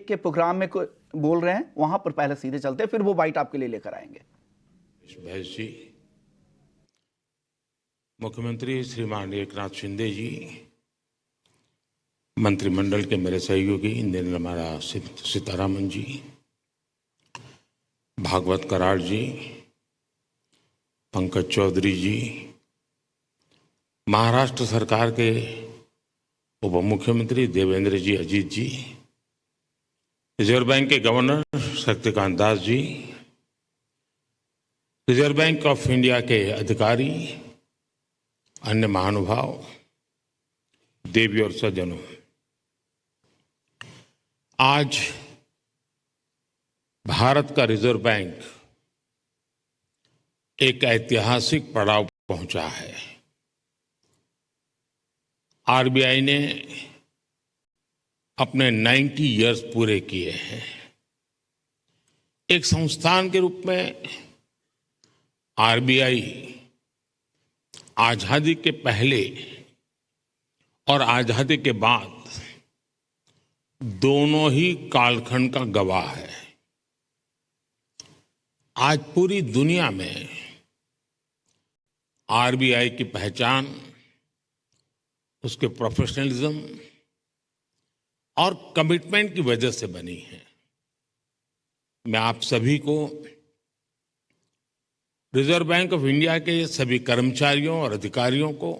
के प्रोग्राम में बोल रहे हैं वहां पर पहले सीधे चलते हैं, फिर वो बाइट आपके लिए लेकर आएंगे। भैंस जी, मुख्यमंत्री श्रीमान एकनाथ शिंदे जी, मंत्रिमंडल के मेरे सहयोगी निर्मला सीतारामन जी, भागवत कराड़ जी, पंकज चौधरी जी, महाराष्ट्र सरकार के उप मुख्यमंत्री देवेंद्र जी अजीत जी, रिजर्व बैंक के governor Shaktikanta Das ji, reserve bank of India के अधिकारी, अन्य महानुभाव, देवी और सज्जनों, आज भारत का रिजर्व बैंक एक ऐतिहासिक पड़ाव पहुंचा है। आरबीआई ने अपने 90 इयर्स पूरे किए हैं। एक संस्थान के रूप में आरबीआई आजादी के पहले और आजादी के बाद दोनों ही कालखंड का गवाह है। आज पूरी दुनिया में आरबीआई की पहचान उसके प्रोफेशनलिज्म और कमिटमेंट की वजह से बनी है। मैं आप सभी को रिजर्व बैंक ऑफ इंडिया के सभी कर्मचारियों और अधिकारियों को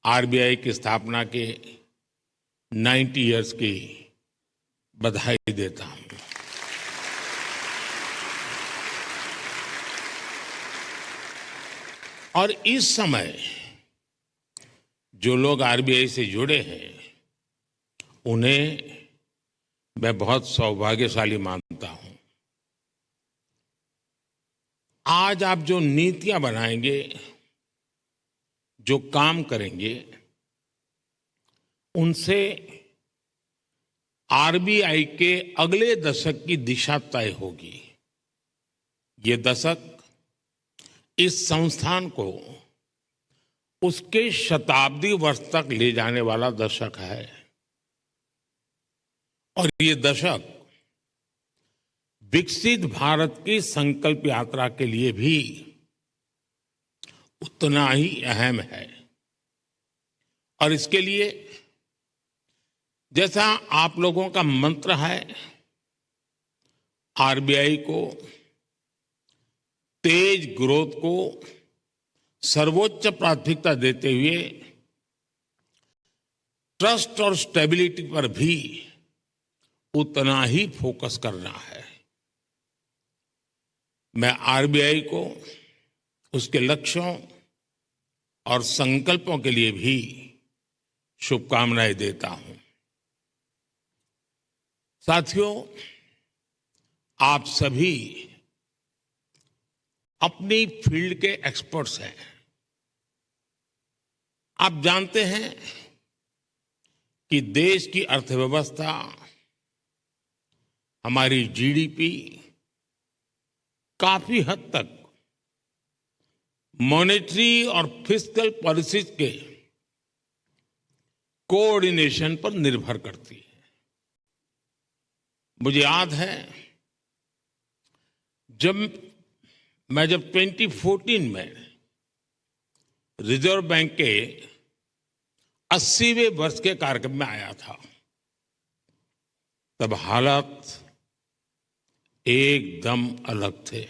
आरबीआई की स्थापना के 90 इयर्स की बधाई देता हूं। और इस समय जो लोग आरबीआई से जुड़े हैं उन्हें मैं बहुत सौभाग्यशाली मानता हूं। आज आप जो नीतियां बनाएंगे, जो काम करेंगे, उनसे आरबीआई के अगले दशक की दिशा तय होगी। ये दशक इस संस्थान को उसके शताब्दी वर्ष तक ले जाने वाला दशक है और ये दशक विकसित भारत की संकल्प यात्रा के लिए भी उतना ही अहम है। और इसके लिए जैसा आप लोगों का मंत्र है, आरबीआई को तेज ग्रोथ को सर्वोच्च प्राथमिकता देते हुए ट्रस्ट और स्टेबिलिटी पर भी उतना ही फोकस करना है। मैं आरबीआई को उसके लक्ष्यों और संकल्पों के लिए भी शुभकामनाएं देता हूं। साथियों, आप सभी अपनी फील्ड के एक्सपर्ट्स हैं। आप जानते हैं कि देश की अर्थव्यवस्था, हमारी जीडीपी काफी हद तक मॉनेटरी और फिस्कल पॉलिसीज के कोऑर्डिनेशन पर निर्भर करती है। मुझे याद है जब 2014 में रिजर्व बैंक के 80वें वर्ष के कार्यक्रम में आया था, तब हालात एकदम अलग थे।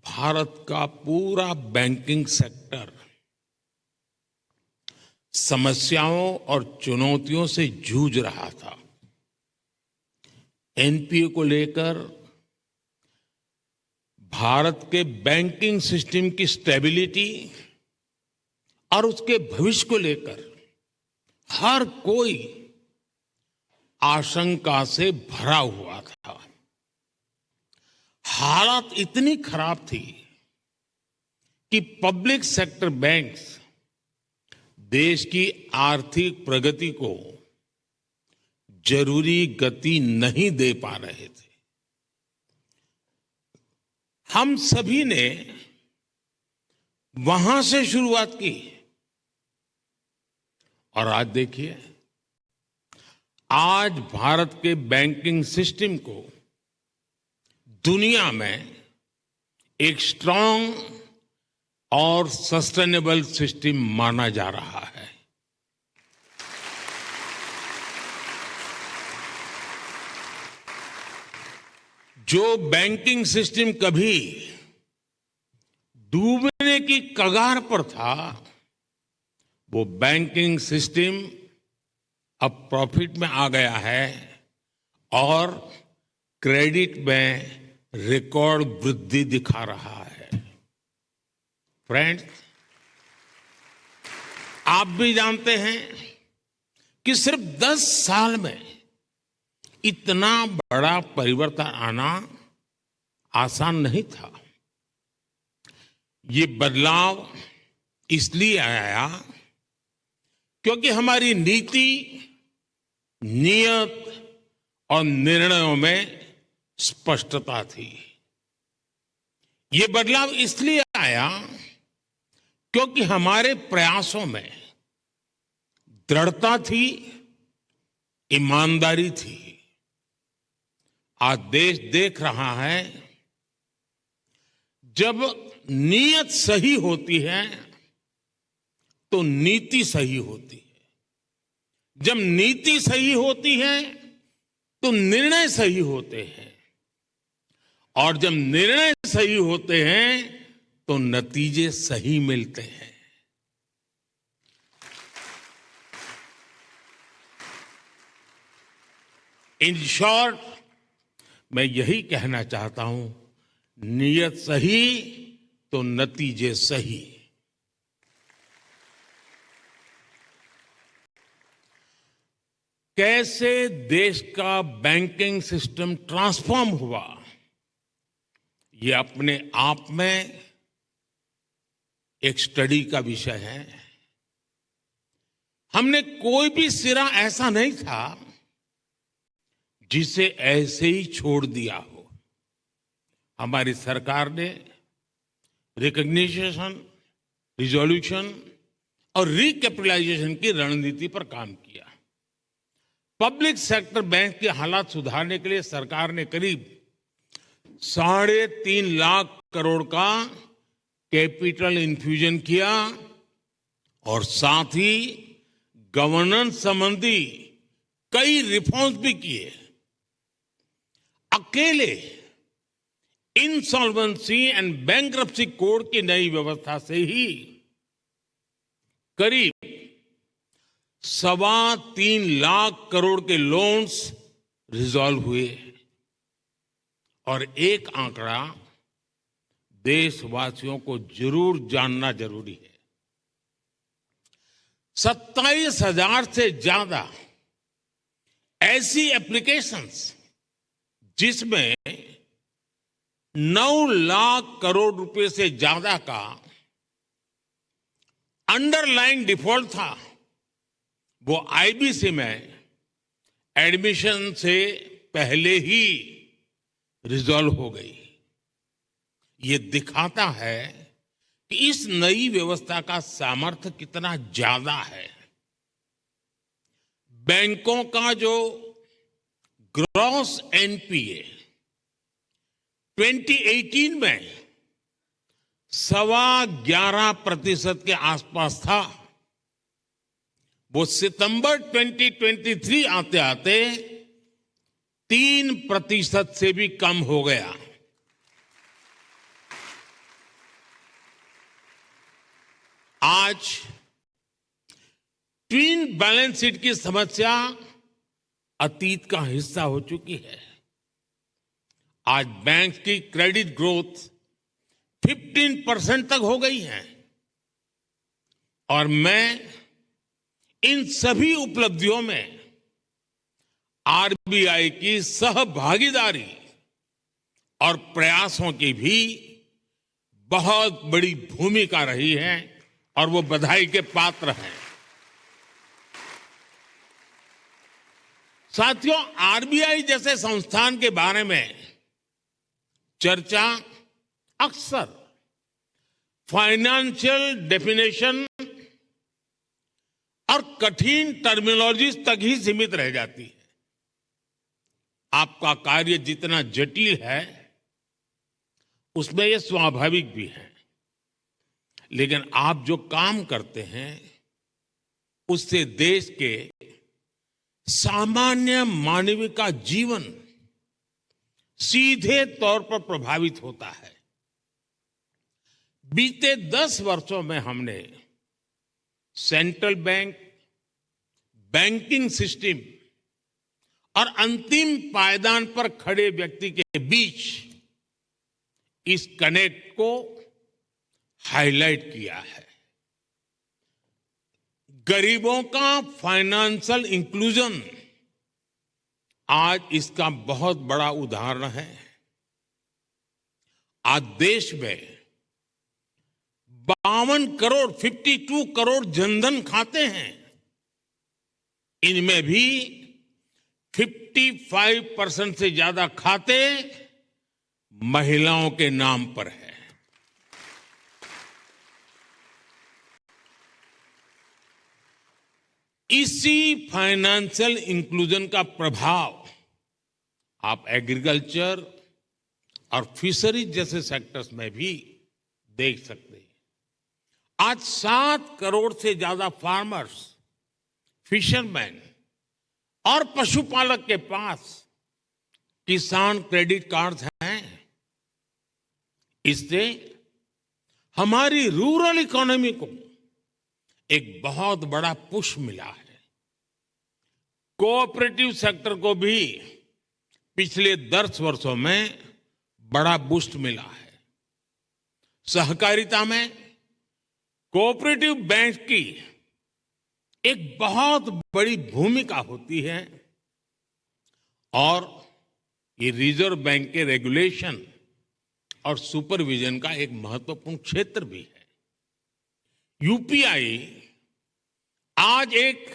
भारत का पूरा बैंकिंग सेक्टर समस्याओं और चुनौतियों से जूझ रहा था। एनपीए को लेकर, भारत के बैंकिंग सिस्टम की स्टेबिलिटी और उसके भविष्य को लेकर हर कोई आशंका से भरा हुआ था। हालात इतनी खराब थी कि पब्लिक सेक्टर बैंक्स देश की आर्थिक प्रगति को जरूरी गति नहीं दे पा रहे थे। हम सभी ने वहां से शुरुआत की और आज देखिए आज भारत के बैंकिंग सिस्टम को दुनिया में एक स्ट्रांग और सस्टेनेबल सिस्टम माना जा रहा है। जो बैंकिंग सिस्टम कभी डूबने की कगार पर था, वो बैंकिंग सिस्टम अब प्रॉफिट में आ गया है और क्रेडिट में रिकॉर्ड वृद्धि दिखा रहा है। फ्रेंड्स, आप भी जानते हैं कि सिर्फ 10 साल में इतना बड़ा परिवर्तन आना आसान नहीं था। ये बदलाव इसलिए आया क्योंकि हमारी नीति, नियत और निर्णयों में स्पष्टता थी। ये बदलाव इसलिए आया क्योंकि हमारे प्रयासों में दृढ़ता थी, ईमानदारी थी। आज देश देख रहा है, जब नीयत सही होती है तो नीति सही होती है, जब नीति सही होती है तो निर्णय सही होते हैं, और जब निर्णय सही होते हैं तो नतीजे सही मिलते हैं। इन शॉर्ट, मैं यही कहना चाहता हूं, नियत सही तो नतीजे सही। कैसे देश का बैंकिंग सिस्टम ट्रांसफॉर्म हुआ, ये अपने आप में एक स्टडी का विषय है। हमने कोई भी सिरा ऐसा नहीं था जिसे ऐसे ही छोड़ दिया हो। हमारी सरकार ने रिकॉग्निशन, रिजोल्यूशन और रिकैपिटलाइजेशन की रणनीति पर काम किया। पब्लिक सेक्टर बैंक के हालात सुधारने के लिए सरकार ने करीब 3.5 लाख करोड़ का कैपिटल इन्फ्यूजन किया और साथ ही गवर्नेंस संबंधी कई रिफॉर्म्स भी किए। अकेले इंसॉल्वेंसी एंड बैंक्रप्सी कोड की नई व्यवस्था से ही करीब 3.25 लाख करोड़ के लोन्स रिजॉल्व हुए। और एक आंकड़ा देशवासियों को जरूर जानना जरूरी है। 27,000 से ज्यादा ऐसी एप्लीकेशंस जिसमें 9 लाख करोड़ रुपए से ज्यादा का अंडरलाइन डिफॉल्ट था, वो आईबीसी में एडमिशन से पहले ही रिजॉल्व हो गई। ये दिखाता है कि इस नई व्यवस्था का सामर्थ्य कितना ज्यादा है। बैंकों का जो ग्रॉस एनपीए 2018 में 11.25% के आसपास था, वो सितंबर 2023 आते आते 3% से भी कम हो गया। आज ट्विन बैलेंस शीट की समस्या अतीत का हिस्सा हो चुकी है। आज बैंक की क्रेडिट ग्रोथ 15% तक हो गई है और मैं इन सभी उपलब्धियों में आरबीआई की सहभागीदारी और प्रयासों की भी बहुत बड़ी भूमिका रही है और वो बधाई के पात्र हैं। साथियों, आरबीआई जैसे संस्थान के बारे में चर्चा अक्सर फाइनेंशियल डेफिनेशन और कठिन टर्मिनोलॉजीज तक ही सीमित रह जाती है। आपका कार्य जितना जटिल है उसमें यह स्वाभाविक भी है, लेकिन आप जो काम करते हैं उससे देश के सामान्य मानव का जीवन सीधे तौर पर प्रभावित होता है। बीते 10 वर्षों में हमने सेंट्रल बैंक, बैंकिंग सिस्टम और अंतिम पायदान पर खड़े व्यक्ति के बीच इस कनेक्ट को हाईलाइट किया है। गरीबों का फाइनेंशियल इंक्लूजन आज इसका बहुत बड़ा उदाहरण है। आज देश में 52 करोड़ जनधन खाते हैं। इनमें भी 55% से ज्यादा खाते महिलाओं के नाम पर है। इसी फाइनेंशियल इंक्लूजन का प्रभाव आप एग्रीकल्चर और फिशरीज जैसे सेक्टर्स में भी देख सकते हैं। आज 7 करोड़ से ज्यादा फार्मर्स, फिशरमैन और पशुपालक के पास किसान क्रेडिट कार्ड्स हैं। इससे हमारी रूरल इकोनॉमी को एक बहुत बड़ा पुश मिला है। कोऑपरेटिव सेक्टर को भी पिछले 10 वर्षों में बड़ा बूस्ट मिला है। सहकारिता में कोऑपरेटिव बैंक की एक बहुत बड़ी भूमिका होती है और ये रिजर्व बैंक के रेगुलेशन और सुपरविजन का एक महत्वपूर्ण क्षेत्र भी है। यूपीआई आज एक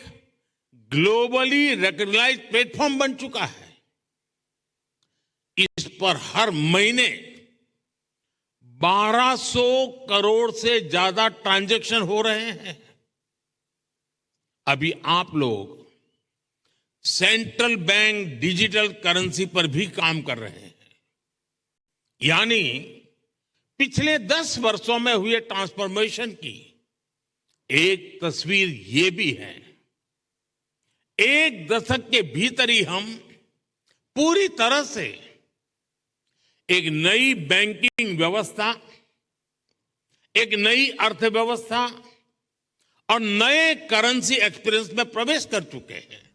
ग्लोबली रिकॉग्नाइज्ड प्लेटफॉर्म बन चुका है। इस पर हर महीने 1200 करोड़ से ज्यादा ट्रांजैक्शन हो रहे हैं। अभी आप लोग सेंट्रल बैंक डिजिटल करेंसी पर भी काम कर रहे हैं। यानी पिछले 10 वर्षों में हुए ट्रांसफॉर्मेशन की एक तस्वीर ये भी है। एक दशक के भीतर ही हम पूरी तरह से एक नई बैंकिंग व्यवस्था, एक नई अर्थव्यवस्था और नए करेंसी एक्सपीरियंस में प्रवेश कर चुके हैं।